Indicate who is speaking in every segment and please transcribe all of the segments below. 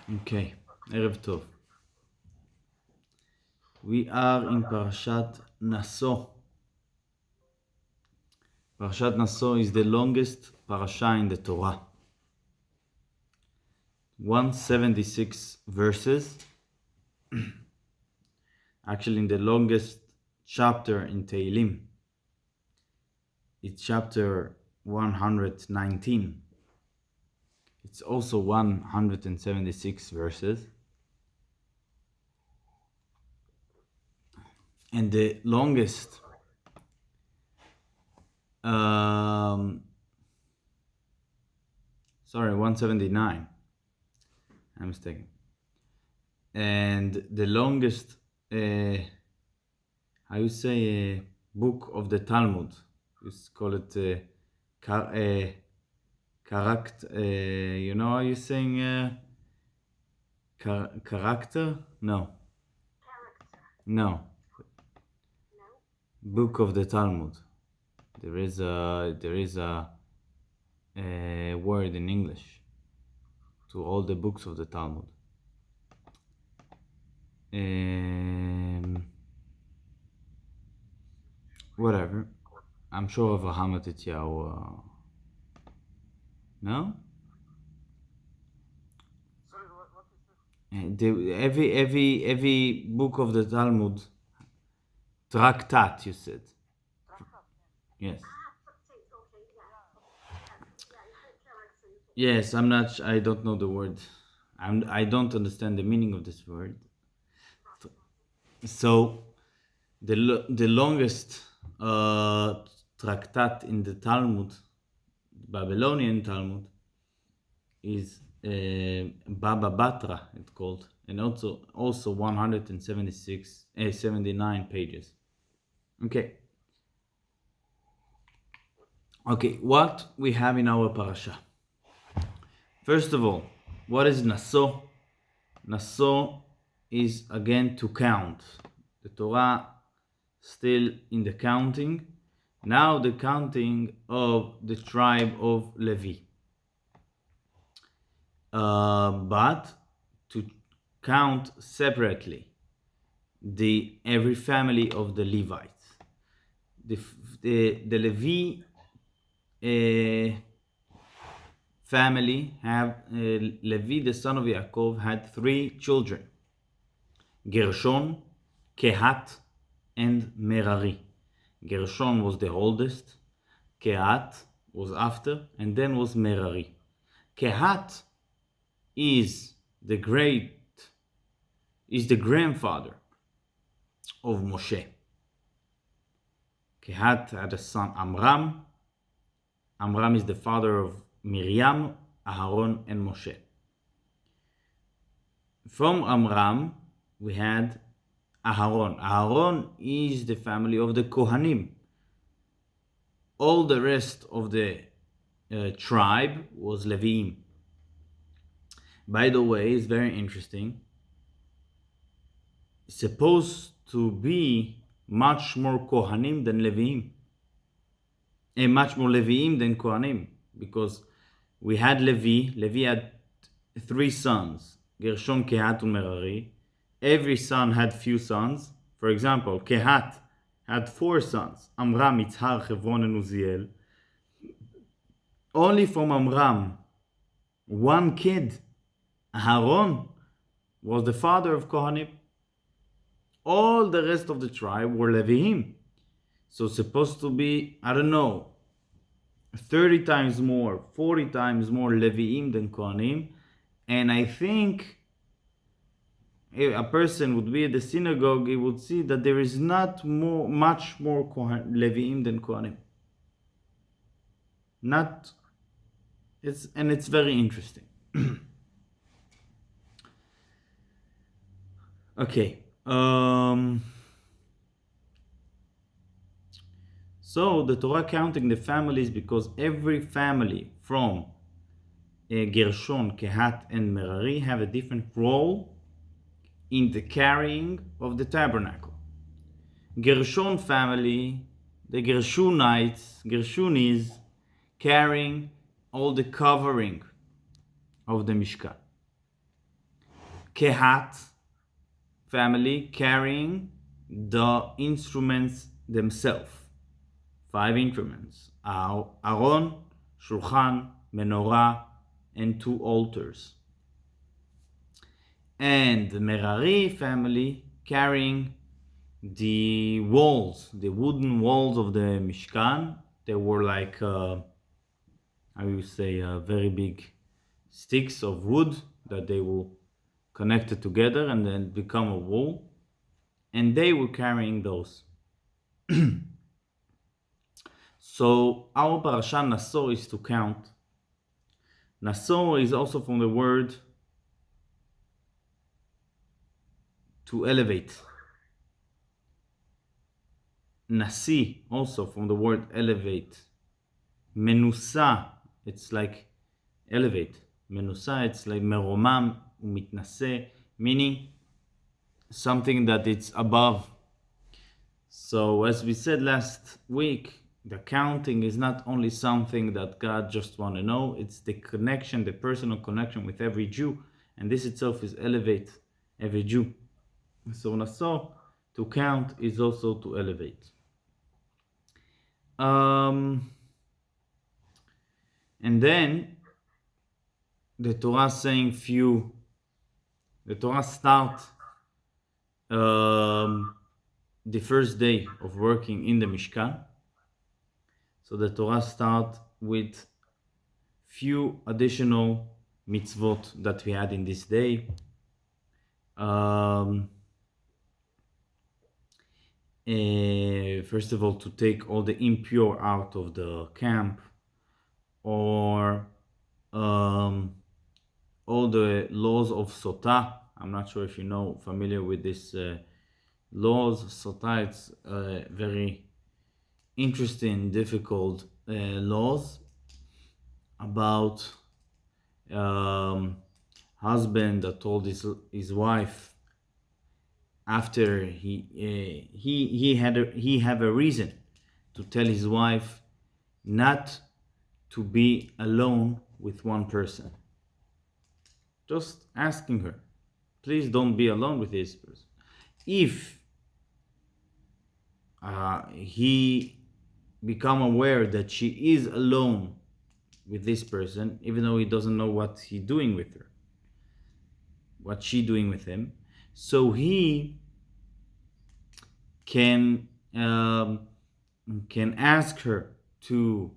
Speaker 1: Okay, Erev Tov. We are in Parashat Naso. Parashat Naso is the longest parasha in the Torah. 176 verses. Actually, in the longest chapter in Tehillim. It's chapter 119. It's also 176 verses. And the longest 179. I'm mistaken. And the longest, how you say, book of the Talmud. You call it character. You know how you saying character? No. No. Book of the Talmud. There is a word in English to all the books of the Talmud. Whatever. I'm sure of Avraham Tityahu. No? Every book of the Talmud, tractat, you said. Yes. Yes, I don't know the word. I don't understand the meaning of this word. So, the longest tractat in the Talmud, Babylonian Talmud, is Baba Batra, it's called, and also 79 pages. Okay, what we have in our parasha. First of all, what is Naso? Naso is again to count. The Torah still in the counting. Now the counting of the tribe of Levi. But to count separately every family of the Levites. The Levi family Levi, the son of Yaakov, had 3 children: Gershon, Kehat, and Merari. Gershon was the oldest, Kehat was after, and then was Merari. Kehat is the grandfather of Moshe. Kehat had a son, Amram. Amram is the father of Miriam, Aharon, and Moshe. From Amram, we had Aharon. Aharon is the family of the Kohanim. All the rest of the tribe was Leviim. By the way, it's very interesting. It's supposed to be much more Kohanim than Leviim. And much more Leviim than Kohanim. Because we had Levi. Levi had 3 sons. Gershon, Kehat, and Merari. Every son had few sons. For example, Kehat had 4 sons. Amram, Yitzhar, Hebron, and Uziel. Only from Amram, 1 kid, Aharon, was the father of Kohanim. All the rest of the tribe were Leviim. So it's supposed to be, 30 times more, 40 times more Leviim than Kohanim. And I think if a person would be at the synagogue, he would see that there is not much more Leviim than Kohanim. It's very interesting. Okay. So the Torah counting the families because every family from Gershon, Kehat, and Merari have a different role in the carrying of the tabernacle. Gershon family, the Gershunis, carrying all the covering of the Mishkan. Kehat family carrying the instruments themselves. 5 instruments: Aron, Shulchan, Menorah, and 2 altars. And the Merari family carrying the walls, the wooden walls of the Mishkan. They were like, I would say, very big sticks of wood that they will connect it together and then become a wall. And they were carrying those. So our Parashat Naso is to count. Naso is also from the word to elevate. Nasi, also from the word elevate. Menusa, it's like elevate. Menusa, it's like meromam umitnase, meaning something that it's above. So as we said last week, the counting is not only something that God just want to know, it's the connection, the personal connection with every Jew, and this itself is elevate every Jew. So Naso, to count, is also to elevate. And then the Torah saying few. The Torah start the first day of working in the Mishkan. So the Torah start with few additional mitzvot that we had in this day. First of all, to take all the impure out of the camp, or all the laws of Sotah. I'm not sure if you know, familiar with this laws. Sotah, it's very interesting, difficult laws about husband that told his wife after he have a reason to tell his wife not to be alone with one person. Just asking her, please don't be alone with this person. If he become aware that she is alone with this person, even though he doesn't know what he's doing with her, what she doing with him, so he can ask her to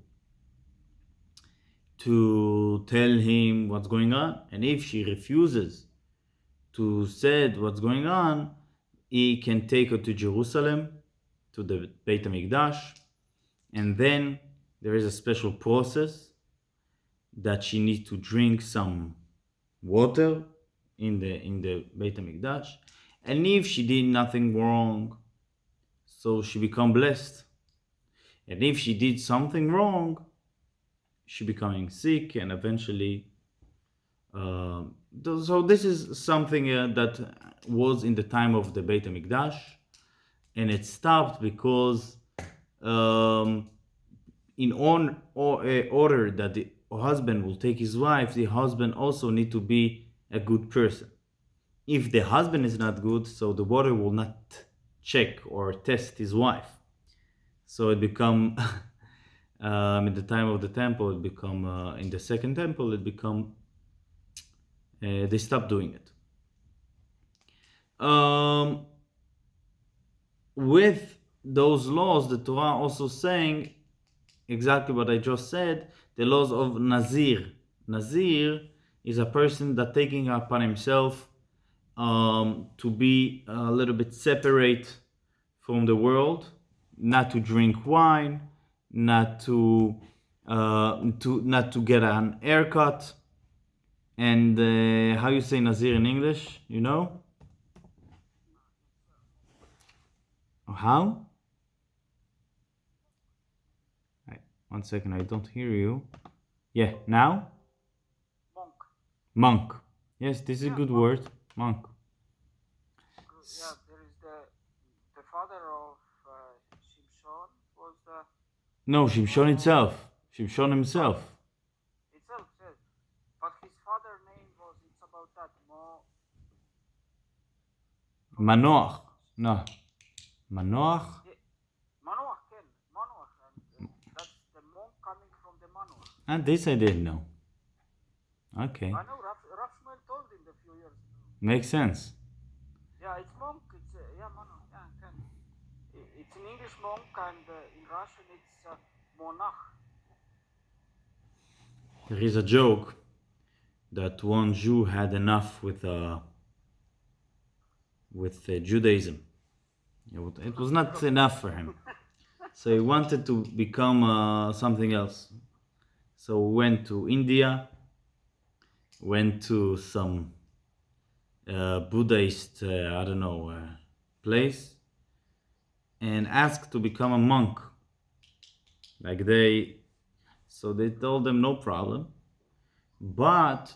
Speaker 1: tell him what's going on, and if she refuses to say what's going on, he can take her to Jerusalem, to the Beit HaMikdash, and then there is a special process that she needs to drink some water in the Beit HaMikdash, and if she did nothing wrong, so she become blessed, and if she did something wrong, she becoming sick, and eventually so this is something that was in the time of the Beit HaMikdash, and it stopped because in order that the husband will take his wife, the husband also need to be a good person. If the husband is not good, so the water will not check or test his wife. So it become in the time of the temple, it become in the second temple, it become they stopped doing it. With those laws, the Torah also saying exactly what I just said, the laws of Nazir. Nazir is a person that taking upon himself to be a little bit separate from the world, not to drink wine, not to get an haircut. And how you say Nazir in English, you know? How? Right, 1 second, I don't hear you. Yeah, now? Monk. Yes, this is a good word. Monk.
Speaker 2: Yeah, there is the father of Shimshon was the
Speaker 1: No, Shimshon itself. Shimshon himself.
Speaker 2: itself said, but his father name was, it's about that
Speaker 1: Manoach. No. Manoach?
Speaker 2: Manoach, Ken. Manoach. And that's the monk coming from the Manoach.
Speaker 1: And this I didn't know. Okay.
Speaker 2: I know, Rav Shmuel told him a few years ago.
Speaker 1: Makes sense.
Speaker 2: Yeah, it's monk. It's, yeah, Manoach. Yeah, Ken. It's an English monk, and in Russian it's monach.
Speaker 1: There is a joke that one Jew had enough with Judaism. It was not enough for him. So he wanted to become something else. So went to India, went to some Buddhist, place, and asked to become a monk. So they told them no problem, but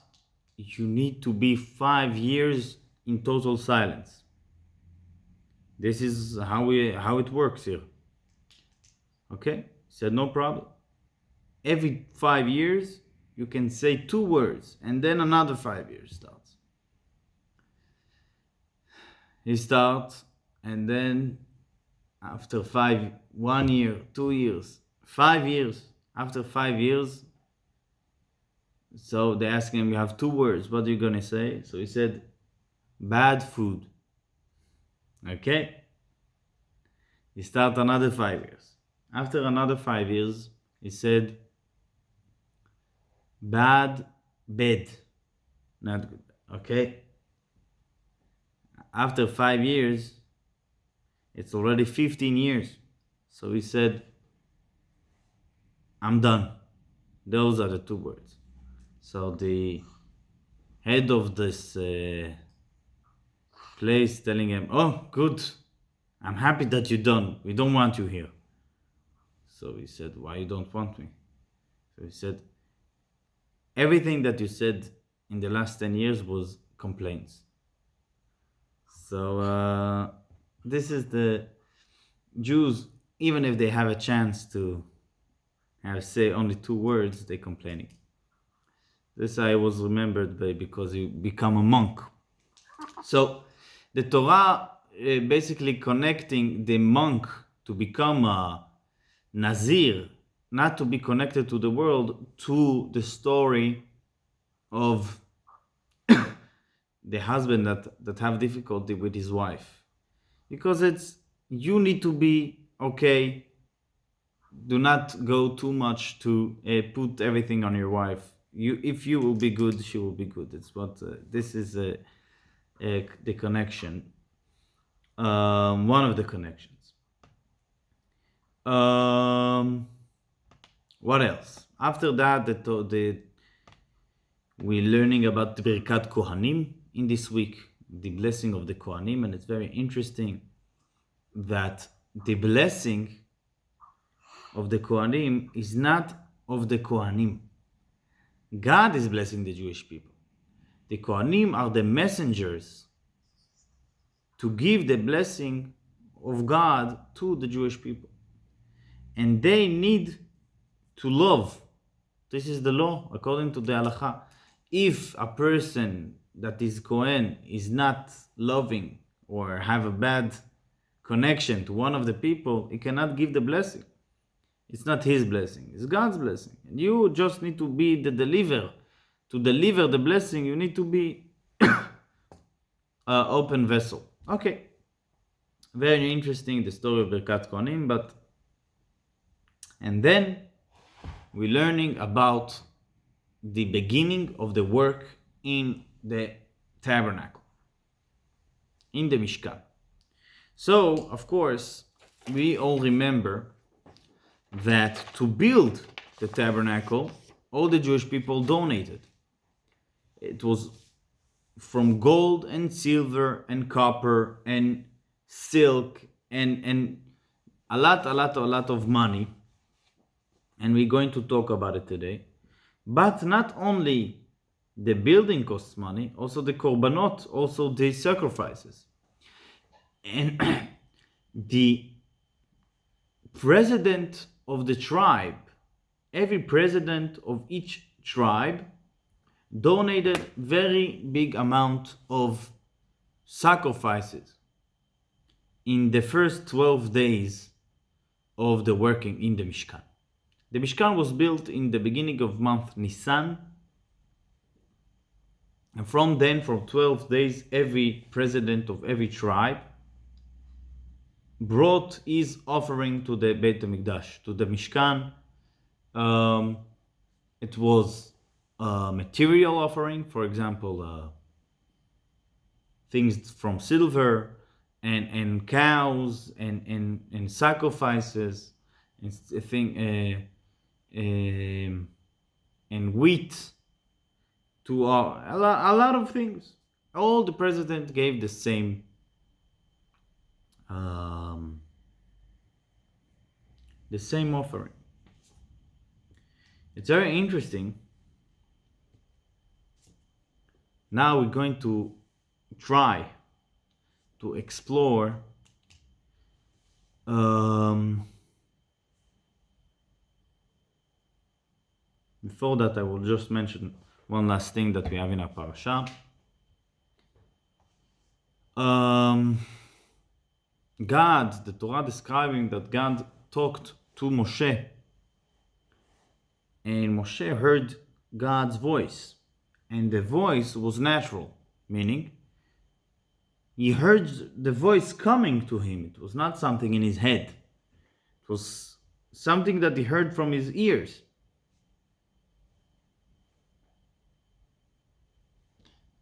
Speaker 1: you need to be 5 years in total silence. This is how it works here. Okay? Said no problem. Every 5 years you can say 2 words, and then another 5 years starts. He starts, and then after 1 year, 2 years, 5 years, after 5 years, so they asked him, you have 2 words, what are you gonna say? So he said, bad food. Okay? He started another 5 years. After another 5 years, he said, bad bed. Not good. Okay? After 5 years, it's already 15 years. So he said, I'm done. Those are the 2 words. So the head of this place telling him, oh, good. I'm happy that you're done. We don't want you here. So he said, why you don't want me? So he said, everything that you said in the last 10 years was complaints. So this is the Jews, even if they have a chance to say only 2 words, they're complaining. This I was remembered by because you become a monk. So the Torah basically connecting the monk to become a Nazir, not to be connected to the world, to the story of the husband that have difficulty with his wife. Because you need to be okay. Do not go too much to put everything on your wife. If you will be good, she will be good. It's what this is the connection. One of the connections. What else? After that, we're learning about the Birkat Kohanim in this week, the blessing of the Kohanim, and it's very interesting that the blessing of the Kohanim is not of the Kohanim. God is blessing the Jewish people. The Kohanim are the messengers to give the blessing of God to the Jewish people. And they need to love. This is the law according to the halacha. If a person that is Kohen is not loving or have a bad connection to one of the people, he cannot give the blessing. It's not his blessing, it's God's blessing. And you just need to be the deliverer. To deliver the blessing, you need to be an open vessel. Okay. Very interesting, the story of Birkat Kohanim, and then we're learning about the beginning of the work in the tabernacle, in the Mishkan. So, of course, we all remember that to build the tabernacle, all the Jewish people donated. It was from gold and silver and copper and silk and a lot of money. And we're going to talk about it today. But not only the building costs money, also the korbanot, also the sacrifices. And the president of the tribe, every president of each tribe donated very big amount of sacrifices in the first 12 days of the working in the Mishkan. The Mishkan was built in the beginning of month Nisan, and from 12 days, every president of every tribe brought his offering to the Beit HaMikdash, to the Mishkan. It was a material offering, for example, things from silver and cows and sacrifices and wheat to a lot of things. All the president gave the same offering. It's very interesting. Now we're going to try to explore before that, I will just mention one last thing that we have in our parasha. God, the Torah describing that God talked to Moshe, and Moshe heard God's voice, and the voice was natural, meaning he heard the voice coming to him. It was not something in his head. It was something that he heard from his ears.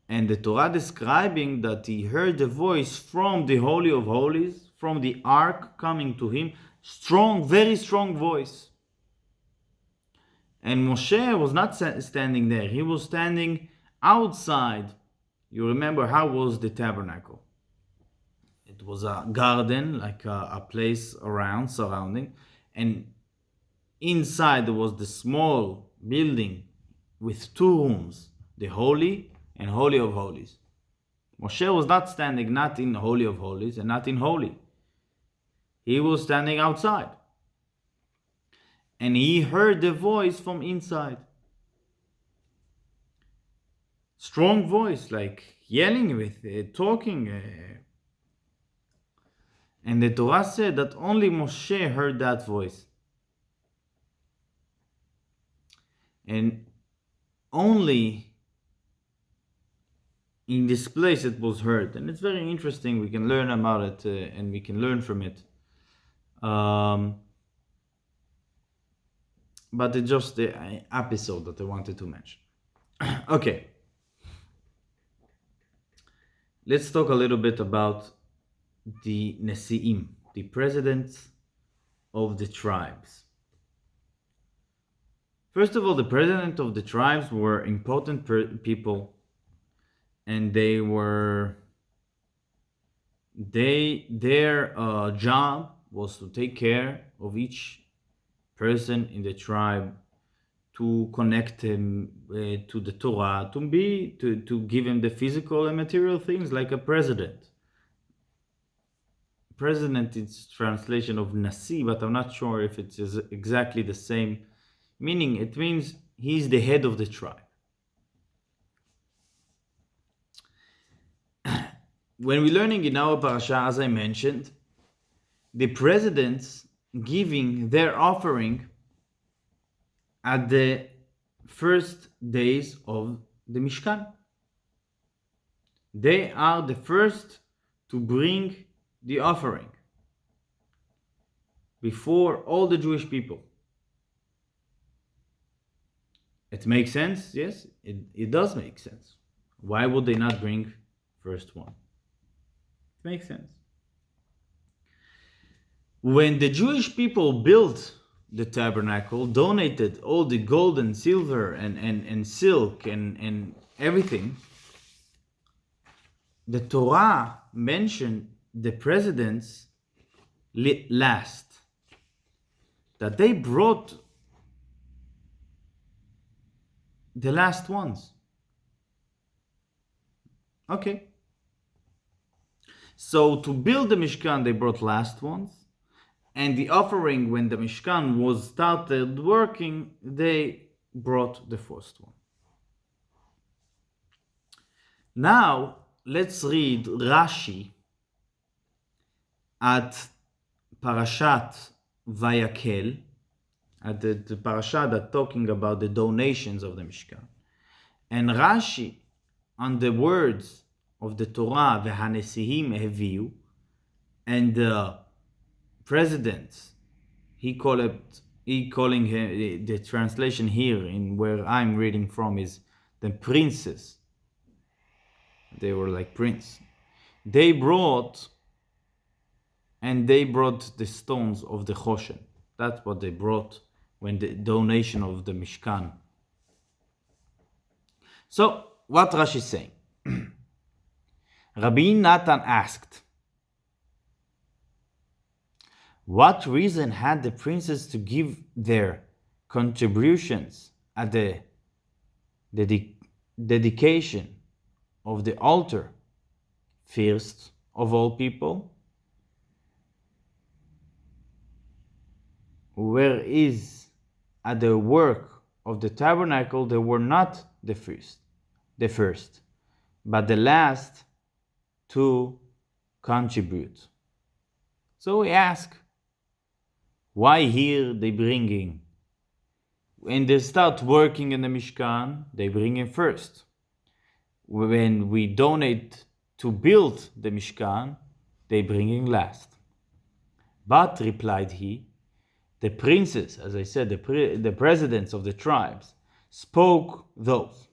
Speaker 1: And the Torah describing that he heard the voice from the Holy of Holies, from the ark coming to him, strong, very strong voice. And Moshe was not standing there. He was standing outside. You remember how was the tabernacle? It was a garden, like a place surrounding. And inside there was the small building with two rooms, the Holy and Holy of Holies. Moshe was not standing not in Holy of Holies and not in Holy. He was standing outside. And he heard the voice from inside. Strong voice, like yelling with, talking. And the Torah said that only Moshe heard that voice. And only in this place it was heard. And it's very interesting. We can learn about it and we can learn from it. But it's just the episode that I wanted to mention. Okay. Let's talk a little bit about the Nesi'im, the presidents of the tribes. First of all, the president of the tribes were important people, and their job was to take care of each person in the tribe, to connect him to the Torah, to give him the physical and material things like a president. President is translation of Nasi, but I'm not sure if it is exactly the same meaning. It means he's the head of the tribe. When we're learning in our parasha, as I mentioned, the presidents giving their offering at the first days of the Mishkan. They are the first to bring the offering before all the Jewish people. It makes sense? Yes, it does make sense. Why would they not bring first one? It makes sense. When the Jewish people built the tabernacle, donated all the gold and silver and silk and everything, the Torah mentioned the presidents last. That they brought the last ones. Okay. So to build the Mishkan, they brought last ones. And the offering, when the Mishkan was started working, they brought the first one. Now, let's read Rashi at Parashat Vayakel, at the Parashat that talking about the donations of the Mishkan. And Rashi, on the words of the Torah, V'hanesiim heviu, and the presidents, he calling him, the translation here in where I'm reading from is the princes. They were like prince. They brought the stones of the Choshen. That's what they brought when the donation of the Mishkan. So, what Rashi is saying? Rabbi Natan asked, what reason had the princes to give their contributions at the dedication of the altar first of all people? Whereas at the work of the tabernacle they were not the first, but the last to contribute. So we ask, why here they bringing? When they start working in the Mishkan, they bring in first. When we donate to build the Mishkan, they bring in last. But, replied he, the princes, as I said, the presidents of the tribes, spoke those.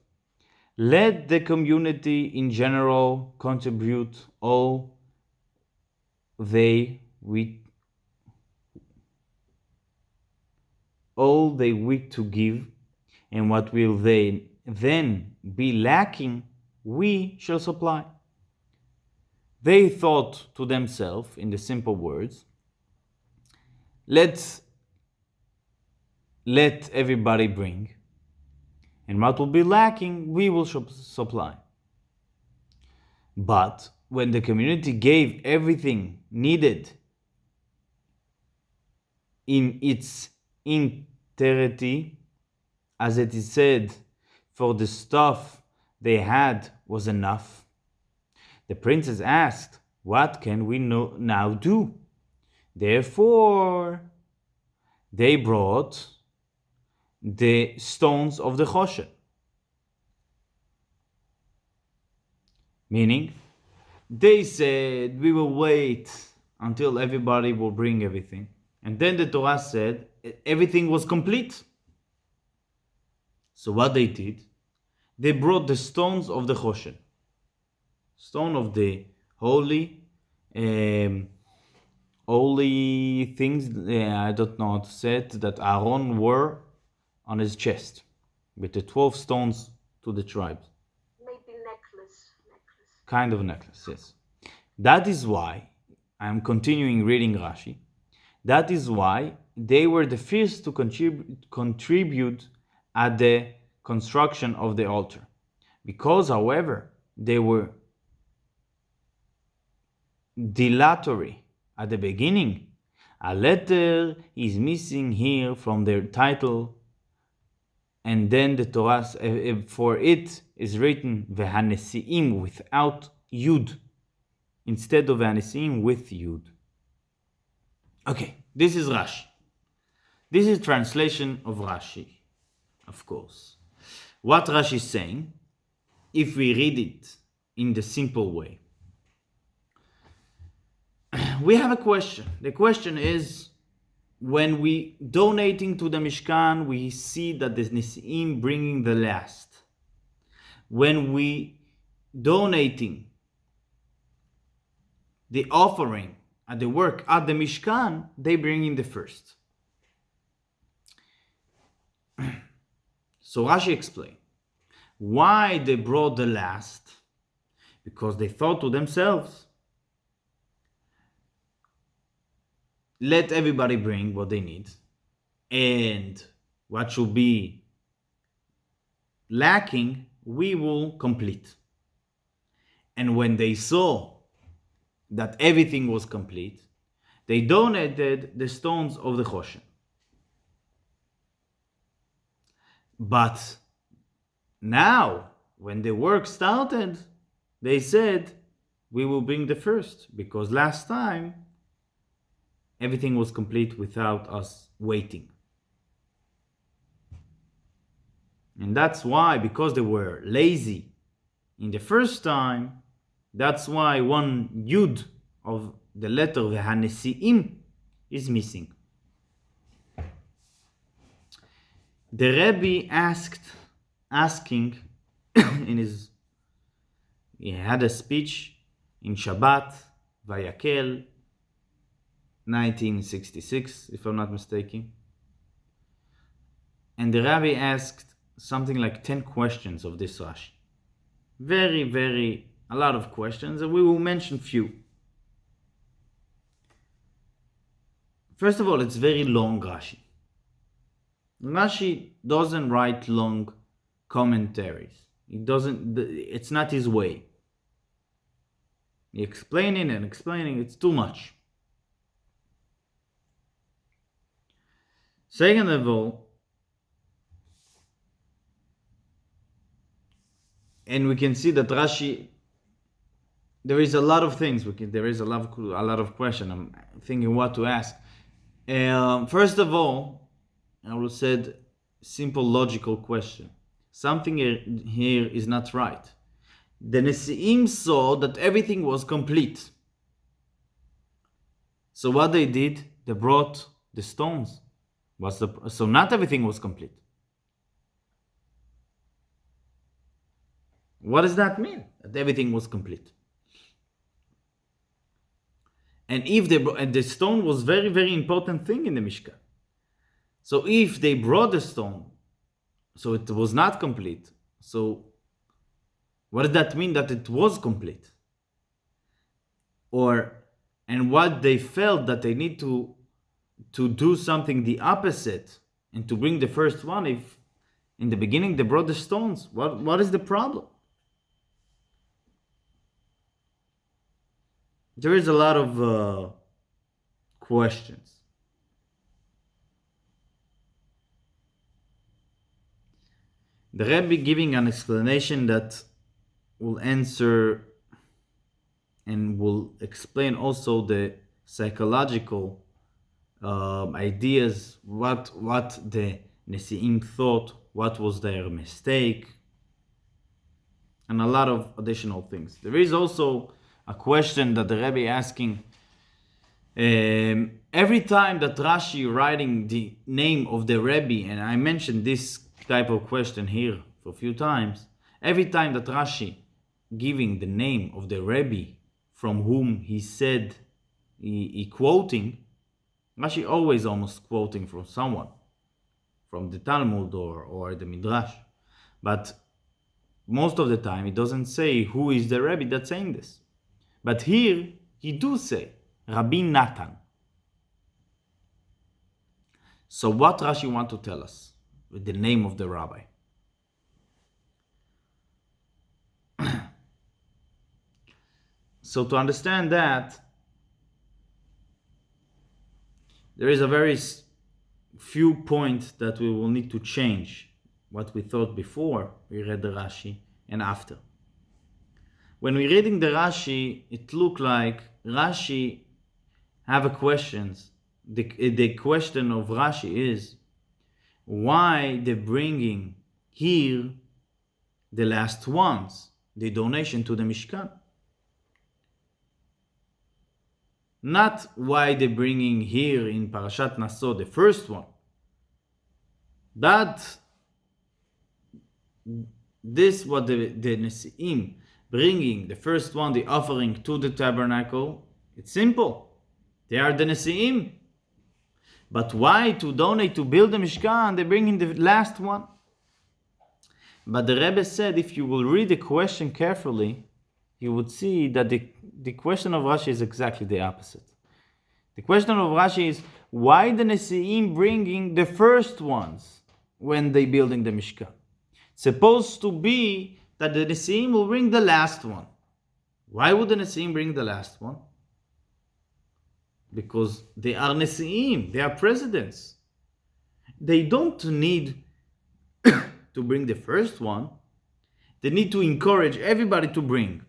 Speaker 1: Let the community in general contribute all they wish to give, and what will they then be lacking, we shall supply. They thought to themselves, in the simple words, let everybody bring, and what will be lacking, we will supply. But when the community gave everything needed in its entirety, as it is said, for the stuff they had was enough, the princes asked, what can we now do? Therefore, they brought the stones of the Choshen. Meaning, they said, we will wait until everybody will bring everything. And then the Torah said, everything was complete. So what they did, they brought the stones of the Choshen. Stone of the holy things, I don't know how to say it, that Aaron wore on his chest, with the 12 stones to the tribes.
Speaker 3: Maybe necklace.
Speaker 1: Kind of necklace, yes. That is why, I'm continuing reading Rashi, that is why they were the first to contribute at the construction of the altar. Because, however, they were dilatory at the beginning, a letter is missing here from their title, and then the Torah, for it is written V'hanesiim without Yud, instead of V'hanesiim with Yud. Okay, this is Rashi. This is translation of Rashi, of course. What Rashi is saying, if we read it in the simple way, we have a question. The question is, when we donating to the Mishkan, we see that the Nesiim bringing the last. When we donating the offering at the work at the Mishkan, they bring in the first. So Rashi explained why they brought the last, because they thought to themselves, let everybody bring what they need, and what should be lacking, we will complete. And when they saw that everything was complete, they donated the stones of the Choshen. But now, when the work started, they said, we will bring the first, because last time everything was complete without us waiting. And that's why, because they were lazy in the first time, that's why one yud of the letter V'hanesi'im is missing. The Rabbi asking he had a speech in Shabbat, Vayakel, 1966, if I'm not mistaken. And the Rabbi asked something like 10 questions of this Rashi. A lot of questions, and we will mention few. First of all, it's very long Rashi. Rashi doesn't write long commentaries. It's not his way. Explaining, it's too much. Second of all, and we can see that Rashi, there is a lot of things. There is a lot of questions. I'm thinking what to ask. First of all, I will say simple logical question. Something here is not right. The Nesi'im saw that everything was complete. So what they did, they brought the stones. So not everything was complete. What does that mean? That everything was complete. And if the stone was very, very important thing in the Mishkan. So if they brought the stone, so it was not complete. So what does that mean that it was complete? And what they felt that they need to do something the opposite and to bring the first one, if in the beginning they brought the stones, what is the problem? There is a lot of questions. The Rabbi giving an explanation that will answer and will explain also the psychological ideas, what the Nesi'im thought, what was their mistake, and a lot of additional things. There is also a question that the Rabbi asking, every time that Rashi writing the name of the Rabbi, and I mentioned this type of question here for a few times, every time that Rashi giving the name of the Rabbi from whom he said he quoting, Rashi always almost quoting from someone, from the Talmud or the Midrash, but most of the time he doesn't say who is the Rabbi that's saying this. But here he do say Rabbi Natan. So what Rashi want to tell us with the name of the rabbi? So to understand that, there is a very few points that we will need to change what we thought before we read the Rashi and after. When we're reading the Rashi, it looked like Rashi have a questions. The question of Rashi is why they're bringing here the last ones, the donation to the Mishkan. Not why they're bringing here in Parashat Naso the first one. This what the Nesi'im bringing the first one, the offering to the tabernacle. It's simple. They are the Nesi'im. But why to donate to build the Mishkan? They bring in the last one. But the Rebbe said, if you will read the question carefully, you would see that the question of Rashi is exactly the opposite. The question of Rashi is, why the Nesi'im bringing the first ones when they building the Mishkan? It's supposed to be that the Nesi'im will bring the last one. Why would the Nesi'im bring the last one? Because they are Nesi'im, they are presidents. They don't need to bring the first one. They need to encourage everybody to bring.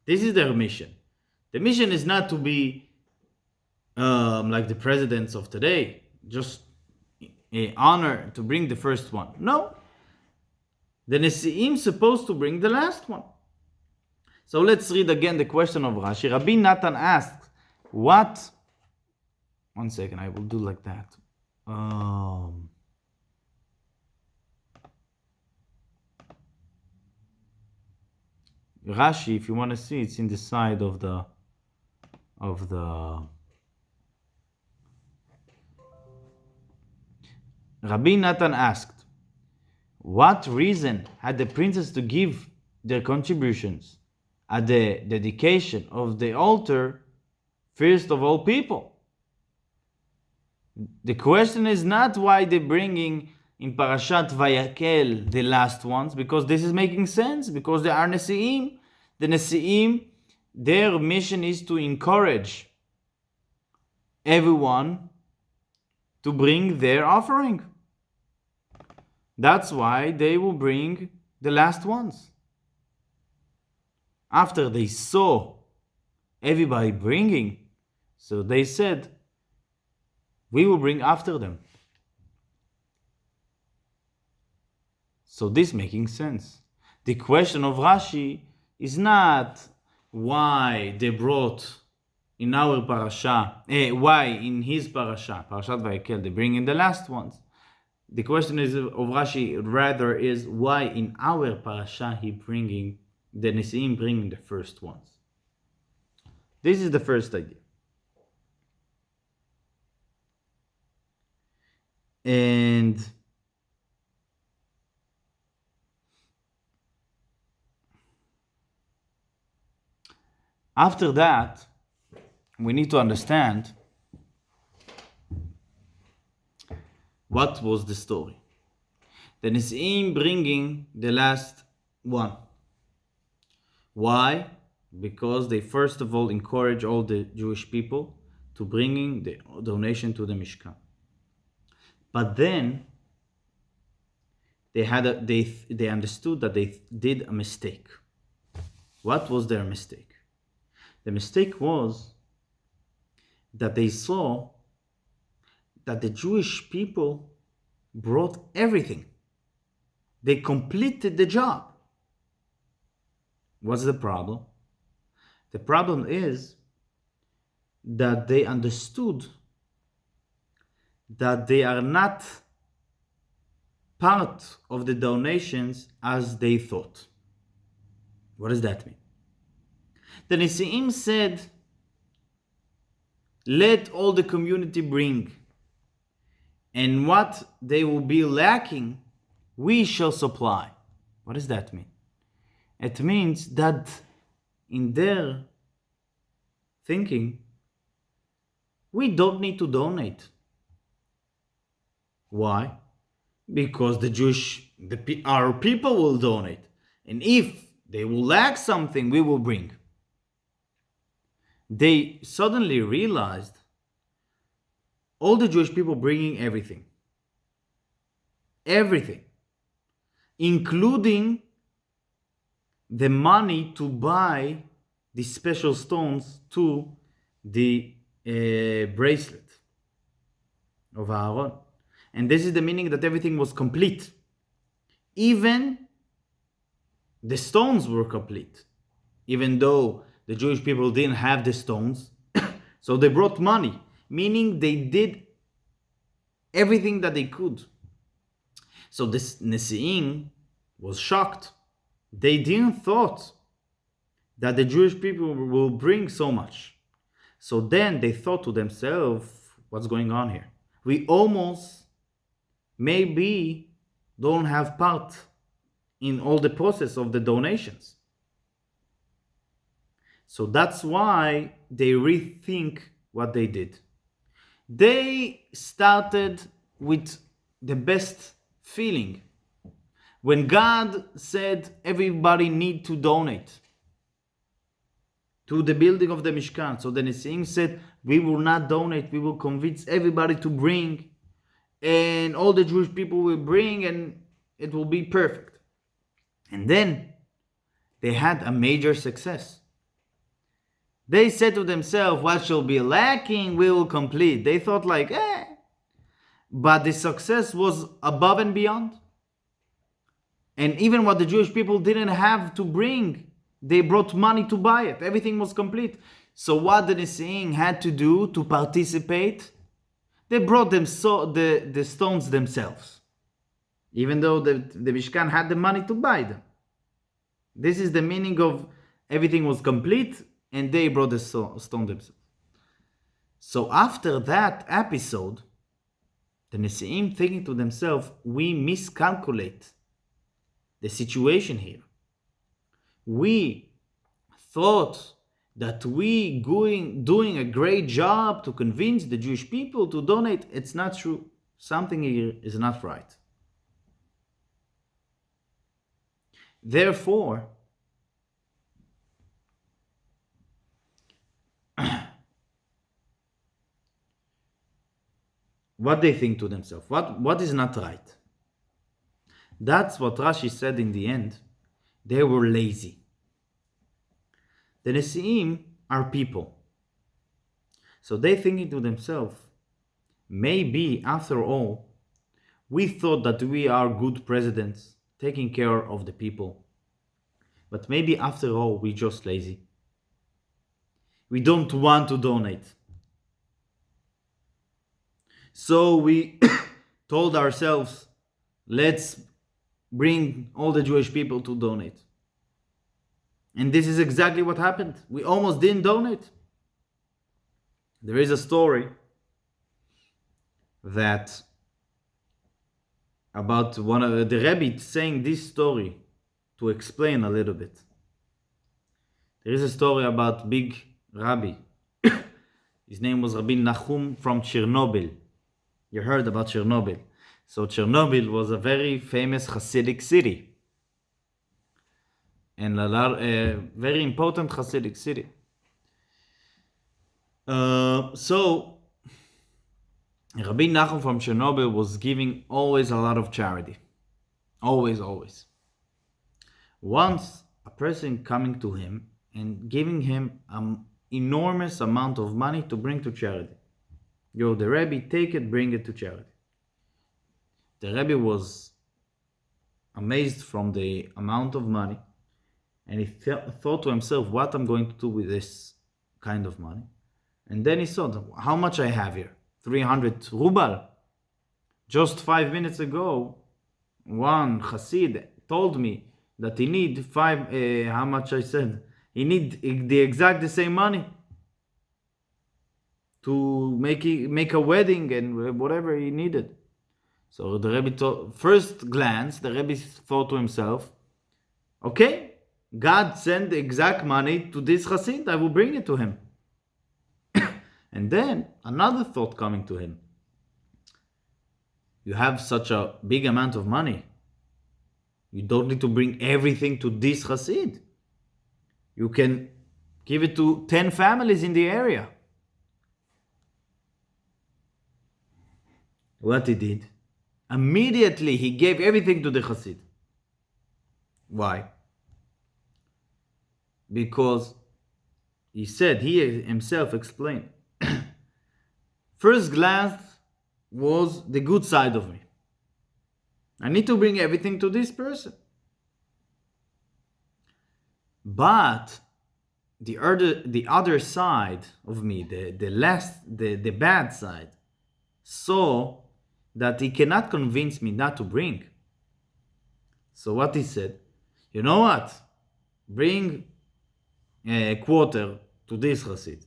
Speaker 1: This is their mission. The mission is not to be like the presidents of today, just honor to bring the first one. No, the Nesi'im supposed to bring the last one. So let's read again the question of Rashi. Rabbi Natan asked, what? One second, I will do like that. Rashi, if you want to see, it's in the side of the Rabbi Natan asked, what reason had the princes to give their contributions at the dedication of the altar first of all people? The question is not why they're bringing in Parashat Vayakel the last ones, because this is making sense, because they are Nesi'im. The Nesi'im, their mission is to encourage everyone to bring their offering. That's why they will bring the last ones. After they saw everybody bringing, so they said, we will bring after them. So this making sense. The question of Rashi is not why they brought in our parasha, why in his parasha, Parashat Vayakel, they bring in the last ones. The question is of Rashi rather is why in our parasha he bringing the Nesi'im bringing the first ones. This is the first idea. And after that, we need to understand what was the story. The Nesi'im bringing the last one. Why? Because they first of all encourage all the Jewish people to bringing the donation to the Mishkan. But then they understood that they did a mistake. What was their mistake? The mistake was that they saw that the Jewish people brought everything. They completed the job. What's the problem? The problem is that they understood that they are not part of the donations as they thought. What does that mean? The Nesi'im said, let all the community bring, and what they will be lacking, we shall supply. What does that mean? It means that in their thinking, we don't need to donate. Why? Because our people will donate. And if they will lack something, we will bring. They suddenly realized all the Jewish people bringing everything. Everything. Including the money to buy the special stones to the bracelet of Aaron. And this is the meaning that everything was complete. Even the stones were complete. Even though the Jewish people didn't have the stones. So they brought money. Meaning they did everything that they could. So this Nesi'im was shocked. They didn't thought that the Jewish people will bring so much. So then they thought to themselves, what's going on here? We almost maybe don't have part in all the process of the donations. So that's why they rethink what they did. They started with the best feeling. When God said everybody need to donate to the building of the Mishkan, so the Nesi'im said, we will not donate, we will convince everybody to bring, and all the Jewish people will bring, and it will be perfect. And then they had a major success. They said to themselves, what shall be lacking, we will complete. They thought like, But the success was above and beyond. And even what the Jewish people didn't have to bring, they brought money to buy it. Everything was complete. So what the Nesiim had to do to participate? They brought them the stones themselves. Even though the Mishkan had the money to buy them. This is the meaning of everything was complete and they brought the stone themselves. So after that episode, the Nesiim thinking to themselves, we miscalculate the situation here. We thought that we doing a great job to convince the Jewish people to donate. It's not true. Something here is not right. Therefore, what they think to themselves, what is not right? That's what Rashi said in the end. They were lazy. The Nesiim are people. So they thinking to themselves, maybe after all, we thought that we are good presidents, taking care of the people. But maybe after all, we're just lazy. We don't want to donate. So we told ourselves, let's bring all the Jewish people to donate. And this is exactly what happened. We almost didn't donate. There is a story that about one of the Rabbi saying this story to explain a little bit. There is a story about big Rabbi. His name was Rabbi Nachum from Chernobyl. You heard about Chernobyl. So Chernobyl was a very famous Hasidic city. And a very important Hasidic city. So Rabbi Nachum from Chernobyl was giving always a lot of charity. Always. Once a person coming to him and giving him an enormous amount of money to bring to charity. Yo, the Rabbi, take it, bring it to charity. The Rabbi was amazed from the amount of money, and he thought to himself, what I'm going to do with this kind of money. And then he thought, how much I have here? 300 ruble. Just 5 minutes ago, one Hasid told me that he need how much I said? He need the exact the same money to make a wedding and whatever he needed. So the Rebbe thought, first glance, the Rebbe thought to himself, okay, God sent the exact money to this Hasid, I will bring it to him. And then another thought coming to him. You have such a big amount of money. You don't need to bring everything to this Hasid. You can give it to 10 families in the area. What he did? Immediately he gave everything to the Hasid. Why? Because he said, he himself explained, first glance was the good side of me. I need to bring everything to this person. But the other side of me, the bad side, saw that he cannot convince me not to bring. So what he said, you know what? Bring a quarter to this Hasid.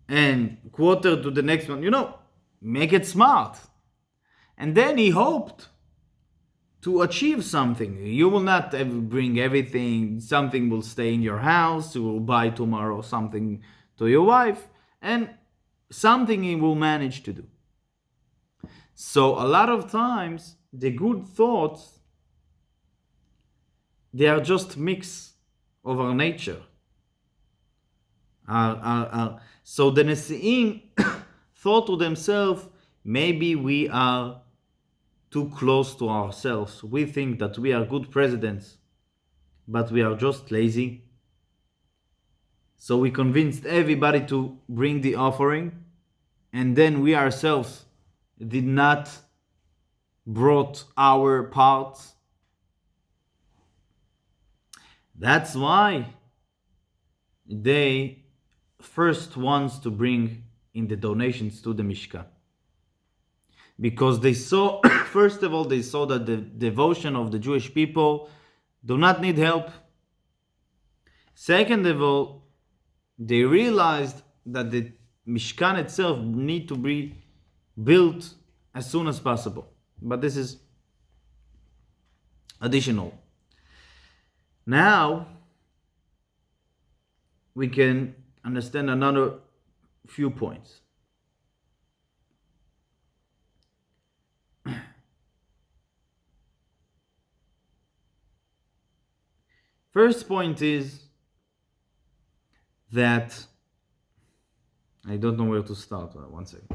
Speaker 1: And quarter to the next one. Make it smart. And then he hoped to achieve something. You will not bring everything. Something will stay in your house. You will buy tomorrow something to your wife. And something he will manage to do. So a lot of times, the good thoughts, they are just mix of our nature. So the Nesiim thought to themselves, maybe we are too close to ourselves. We think that we are good presidents, but we are just lazy. So we convinced everybody to bring the offering, and then we ourselves did not brought our parts. That's why they first wants to bring in the donations to the Mishkan. Because they saw, first of all, they saw that the devotion of the Jewish people do not need help. Second of all, they realized that the Mishkan itself need to be built as soon as possible. But this is additional. Now, we can understand another few points. First point is that I don't know where to start. One second.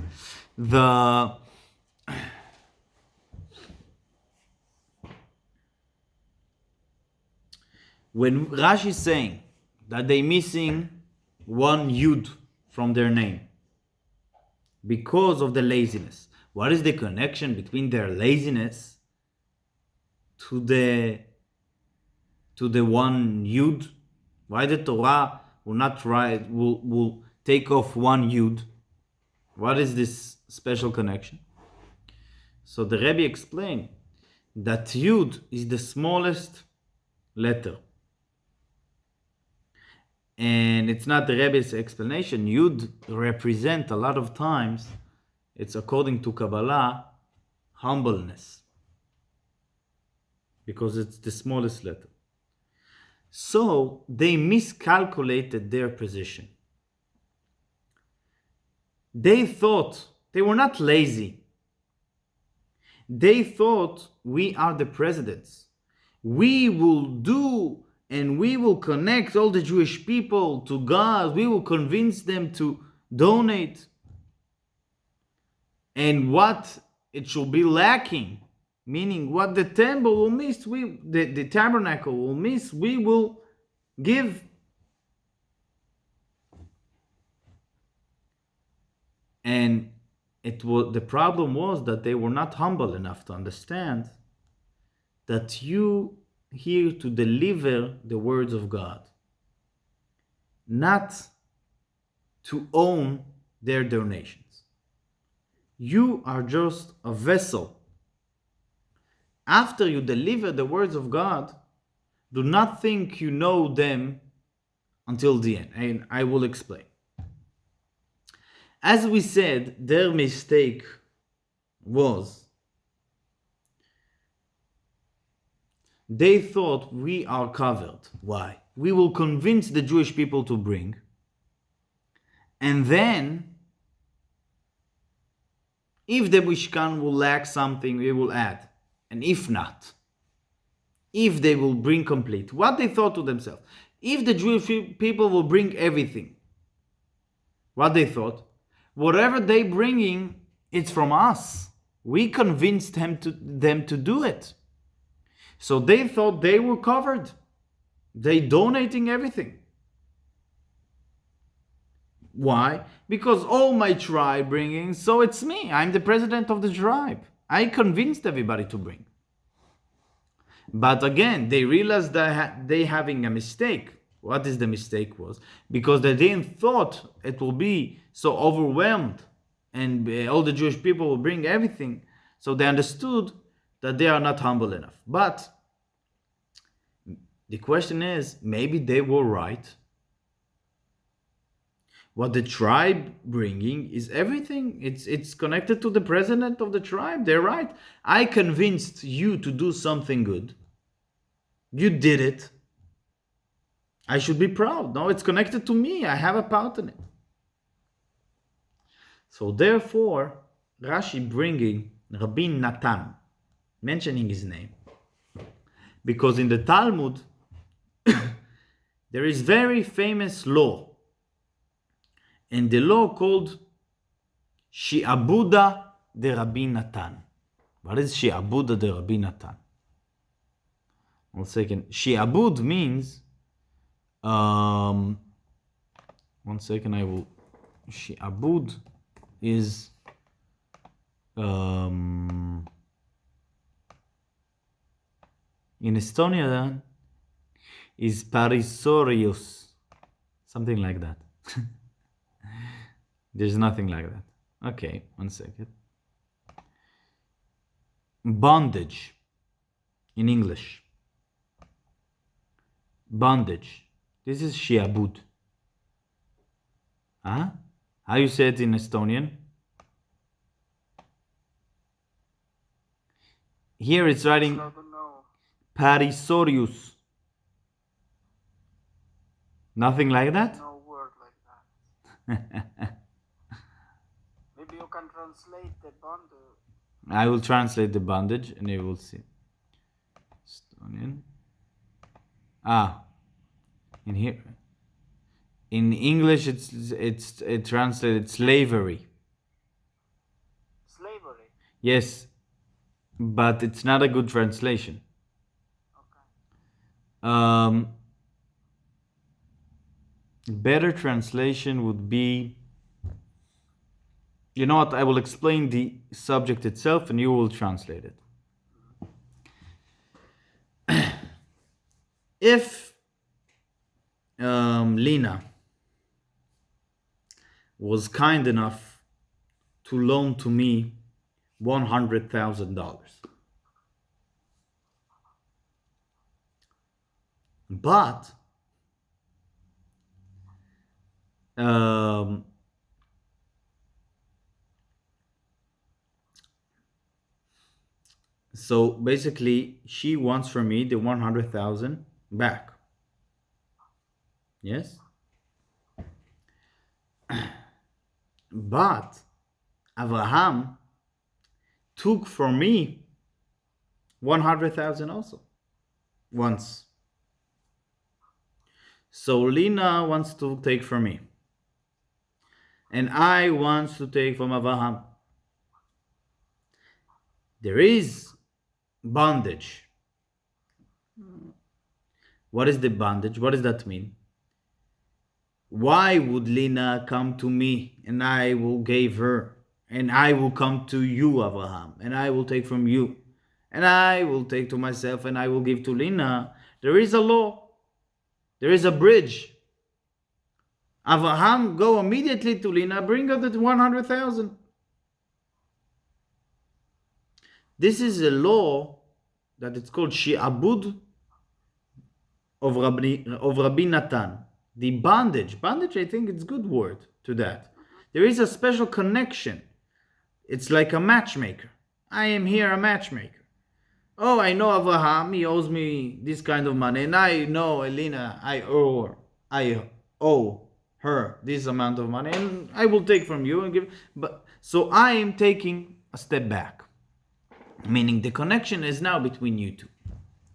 Speaker 1: When Rashi is saying that they're missing one yud from their name because of the laziness, what is the connection between their laziness to the one yud? Why the Torah will not write, will take off one yud? What is this special connection? So the Rabbi explained that yud is the smallest letter. And it's not the Rebbe's explanation. Yud represent a lot of times, it's according to Kabbalah, humbleness. Because it's the smallest letter. So they miscalculated their position. They thought, they were not lazy. They thought, we are the presidents. We will do and we will connect all the Jewish people to God. We will convince them to donate. And what it should be lacking, meaning what the temple will miss, the tabernacle will miss, we will give. And the problem was that they were not humble enough to understand that you here to deliver the words of God, not to own their donations. You are just a vessel. After you deliver the words of God, do not think you know them until the end. And I will explain. As we said, their mistake was they thought we are covered. Why? We will convince the Jewish people to bring, and then if the Mishkan will lack something, we will add. And if not, if they will bring complete, what they thought to themselves, if the Jewish people will bring everything, what they thought, whatever they bringing, it's from us. We convinced them to do it. So they thought they were covered. They donating everything. Why? Because all my tribe bringing, so it's me. I'm the president of the tribe. I convinced everybody to bring. But again, they realized that they having a mistake. What is the mistake was? Because they didn't thought it will be so overwhelmed and all the Jewish people will bring everything. So they understood that they are not humble enough. But the question is, maybe they were right. What the tribe bringing is everything. It's connected to the president of the tribe. They're right. I convinced you to do something good. You did it. I should be proud. No, it's connected to me. I have a part in it. So therefore, Rashi bringing Rabbi Natan, mentioning his name, because in the Talmud there is very famous law, and the law called Shi'abuda de Rabbi Natan. What is Shi'abuda de Rabbi Natan? 1 second. Shi'abud means 1 second, I will. Shi'abud is in Estonia is parisorius, something like that. There's nothing like that. Okay, 1 second. Bondage in English. Bondage. This is shi'abud. Huh? How you say it in Estonian? Here it's writing
Speaker 2: I don't know.
Speaker 1: parisorius. Nothing like that?
Speaker 2: No word like that. Maybe you can translate the bond.
Speaker 1: I will translate the bondage and you will see. Estonian. In here. In English, it's translated slavery.
Speaker 2: Slavery.
Speaker 1: Yes, but it's not a good translation.
Speaker 2: Okay.
Speaker 1: Better translation would be. You know what? I will explain the subject itself, and you will translate it. If Lina was kind enough to loan to me $100,000. But so basically she wants from me the 100,000 back. Yes? But Abraham took from me 100,000 also once. So Lina wants to take from me, and I want to take from Abraham. There is bondage. What is the bondage? What does that mean? Why would Lina come to me and I will give her, and I will come to you, Abraham, and I will take from you, and I will take to myself, and I will give to Lina? There is a law. There is a bridge. Abraham go immediately to Lina, bring her the 100,000. This is a law that it's called Shi'abud of Rabbi Natan. The bondage, I think it's a good word to that. There is a special connection. It's like a matchmaker. I am here a matchmaker. Oh, I know Abraham, he owes me this kind of money, and I know Elena, I owe her this amount of money, and I will take from you and give. But so I am taking a step back, meaning the connection is now between you two,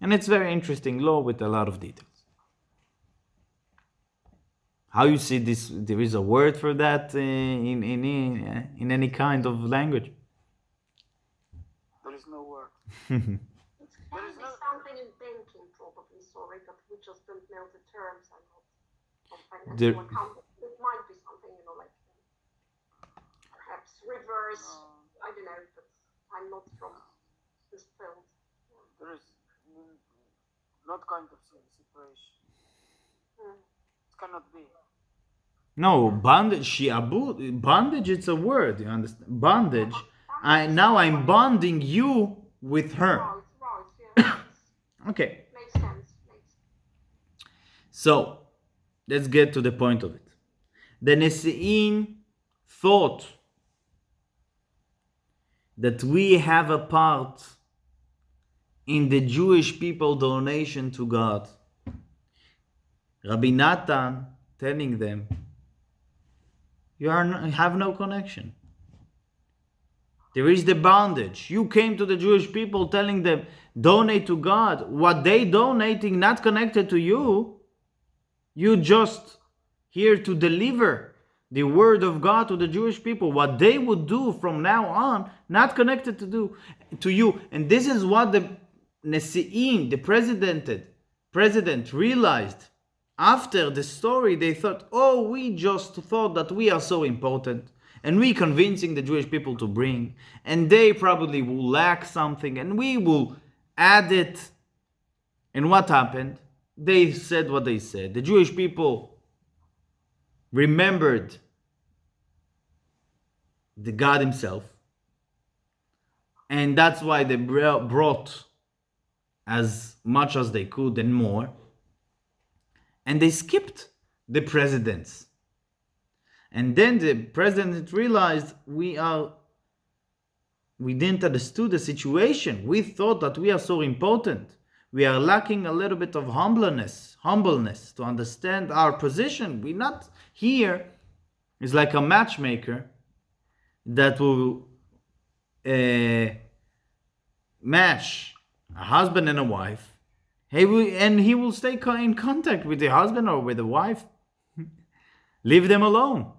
Speaker 1: and it's very interesting law with a lot of details. How you see this? There is a word for that in any kind of language.
Speaker 2: There is no word.
Speaker 3: It can be something in banking, probably, sorry, but we just don't know the terms. I'm not from financial accounting. It might be something, like perhaps reverse. I don't know, but I'm not from this field.
Speaker 2: There is not kind of separation. It cannot be.
Speaker 1: No, bondage, bondage, it's a word, you understand? Bondage, I'm bonding you with her.
Speaker 3: Right, yeah.
Speaker 1: Okay.
Speaker 3: Makes sense.
Speaker 1: So, let's get to the point of it. The Nesi'in thought that we have a part in the Jewish people donation to God. Rabbi Natan telling them, you have no connection. There is the bondage. You came to the Jewish people telling them, donate to God. What they donating, not connected to you. You just here to deliver the word of God to the Jewish people. What they would do from now on, not connected to you. And this is what the Nesi'im, the president realized after the story, they thought, oh, we just thought that we are so important, and we convincing the Jewish people to bring, and they probably will lack something, and we will add it. And what happened? They said what they said. The Jewish people remembered the God himself, and that's why they brought as much as they could and more, and they skipped the presidents. And then the president realized we didn't understand the situation. We thought that we are so important. We are lacking a little bit of humbleness to understand our position. We're not here. It's like a matchmaker that will match a husband and a wife. He will stay in contact with the husband or with the wife. Leave them alone.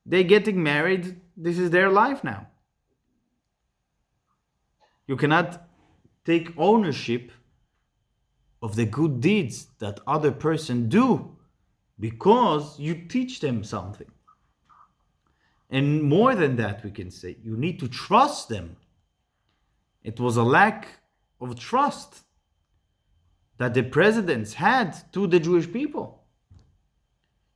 Speaker 1: They're getting married. This is their life now. You cannot take ownership of the good deeds that other person do because you teach them something. And more than that, we can say, you need to trust them. It was a lack of trust that the presidents had to the Jewish people.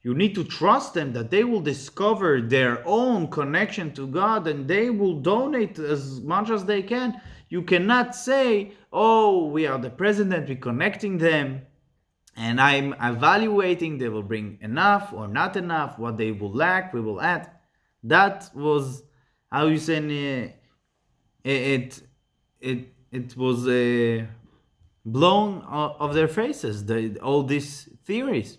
Speaker 1: You need to trust them that they will discover their own connection to God and they will donate as much as they can. You cannot say, oh, we are the president, we're connecting them, and I'm evaluating they will bring enough or not enough, what they will lack, we will add. That was, how you say, it was blown off their faces, all these theories.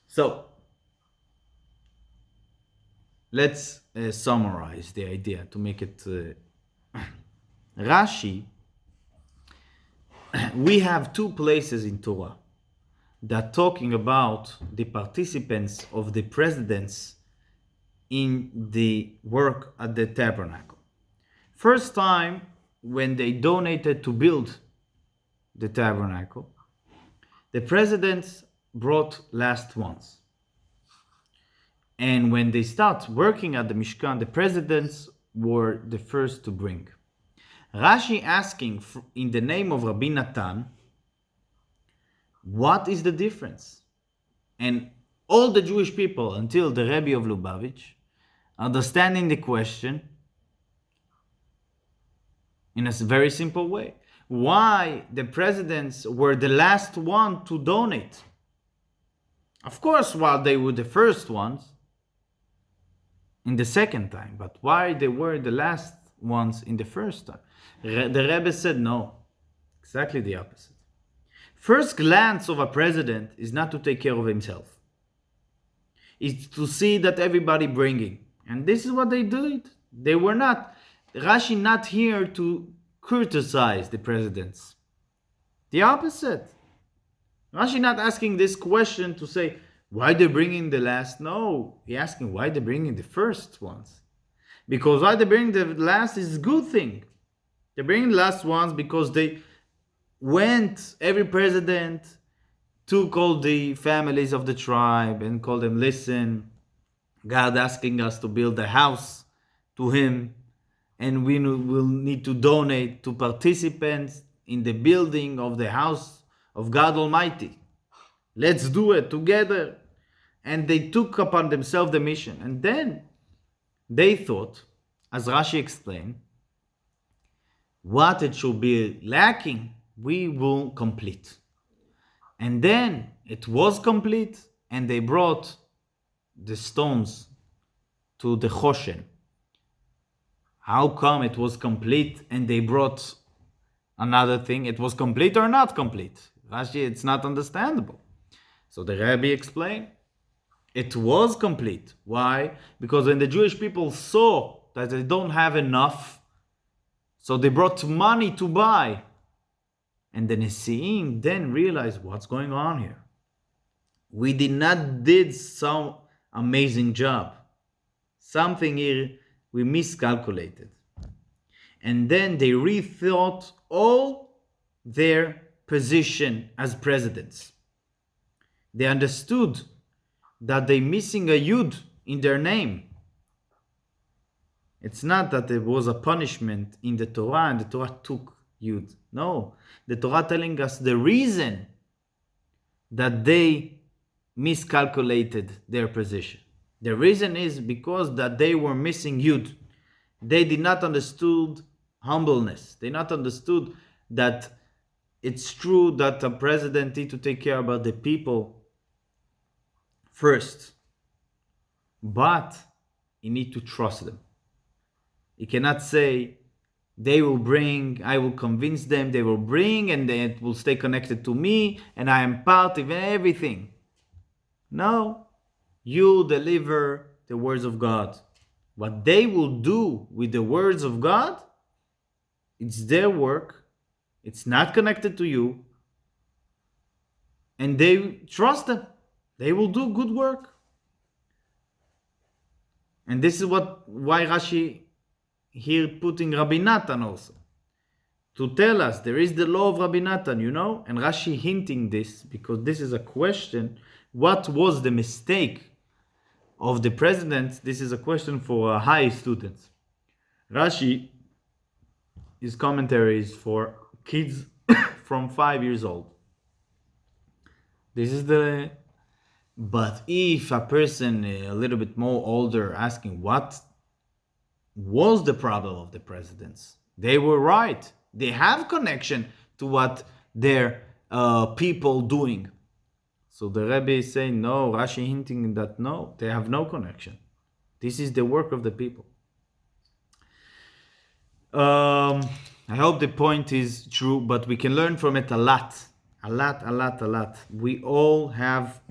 Speaker 1: So, let's summarize the idea to make it Rashi. We have two places in Torah that talking about the participants of the presidents in the work at the tabernacle. First time when they donated to build the tabernacle, the presidents brought last ones. And when they start working at the Mishkan, the presidents were the first to bring. Rashi asking in the name of Rabbi Natan, what is the difference? And all the Jewish people, until the Rabbi of Lubavitch, understanding the question in a very simple way. Why the presidents were the last one to donate? Of course, while they were the first ones in the second time, but why they were the last ones in the first time? The Rebbe said no, exactly the opposite. First glance of a president is not to take care of himself. It's to see that everybody bringing. And this is what they did. They were not, Rashi not here to criticize the presidents. The opposite. Rashi not asking this question to say, why they're bringing the last? No, he asking why they're bringing the first ones. Because why they bring the last is a good thing. They're bringing the last ones because they went, every president took all the families of the tribe and called them, listen, God asking us to build a house to him, and we will need to donate to participants in the building of the house of God Almighty. Let's do it together. And they took upon themselves the mission. And then they thought, as Rashi explained, what it should be lacking, we will complete. And then it was complete, and they brought the stones to the Choshen. How come it was complete and they brought another thing? It was complete or not complete? Rashi, it's not understandable. So the Rabbi explained, it was complete. Why? Because when the Jewish people saw that they don't have enough, so they brought money to buy. And the Nesi'im then realized what's going on here. We did some amazing job. Something here we miscalculated. And then they rethought all their position as presidents. They understood that they're missing a yud in their name. It's not that there was a punishment in the Torah and the Torah took yud. No, the Torah telling us the reason that they miscalculated their position. The reason is because that they were missing yud. They did not understood humbleness. They not understood that it's true that a president need to take care about the people first, but he need to trust them. He cannot say they will bring, I will convince them, they will bring, and it will stay connected to me, and I am part of everything. No, you deliver the words of God. What they will do with the words of God, it's their work. It's not connected to you. And they trust them. They will do good work. And this is why Rashi here putting Rabbi Natan also. To tell us there is the law of Rabbi Natan, and Rashi hinting this because this is a question. What was the mistake of the president? This is a question for high students. Rashi, his commentary is for kids from 5 years old. But if a person a little bit more older asking what was the problem of the presidents, they were right. They have connection to what their people doing. So the Rabbi is saying no, Rashi hinting that no, they have no connection. This is the work of the people. I hope the point is true, but we can learn from it a lot. We all have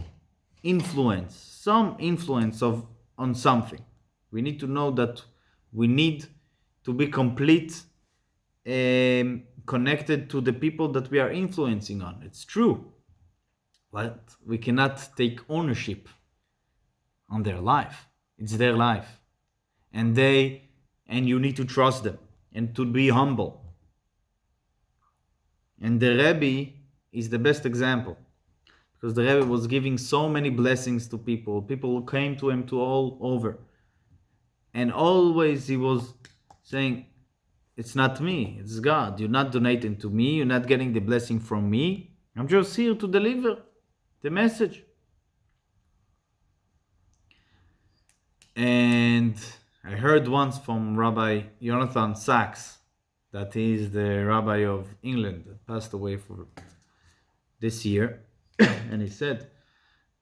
Speaker 1: influence, some influence on something. We need to know that we need to be complete, connected to the people that we are influencing on. It's true, but we cannot take ownership on their life. It's their life, and you need to trust them and to be humble. And the Rebbe is the best example, because the Rebbe was giving so many blessings to people. People came to him to all over. And always he was saying, it's not me, it's God. You're not donating to me. You're not getting the blessing from me. I'm just here to deliver the message. And I heard once from Rabbi Jonathan Sachs, that is the rabbi of England, that passed away for this year. And he said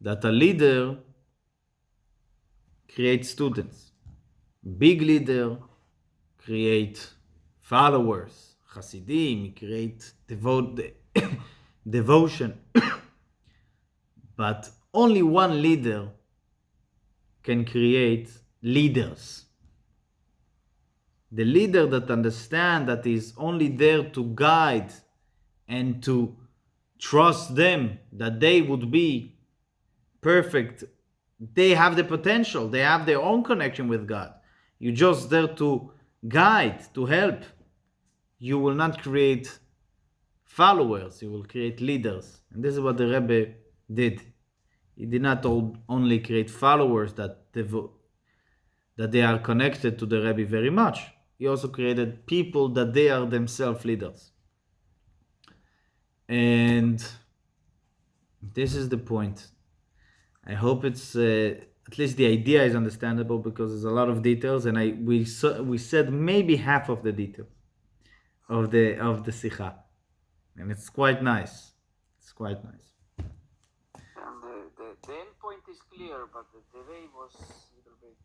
Speaker 1: that a leader creates students. Big leader create followers. Hasidim create devotion. But only one leader can create leaders. The leader that understands that is only there to guide and to trust them that they would be perfect. They have the potential. They have their own connection with God. You're just there to guide, to help. You will not create followers. You will create leaders. And this is what the Rebbe did. He did not only create followers that they are connected to the Rebbe very much. He also created people that they are themselves leaders. And this is the point. I hope it's at least the idea is understandable, because there's a lot of details, and we said maybe half of the details of the Sikha, and it's quite nice. It's quite nice.
Speaker 2: And the end point is clear, but the way was a little bit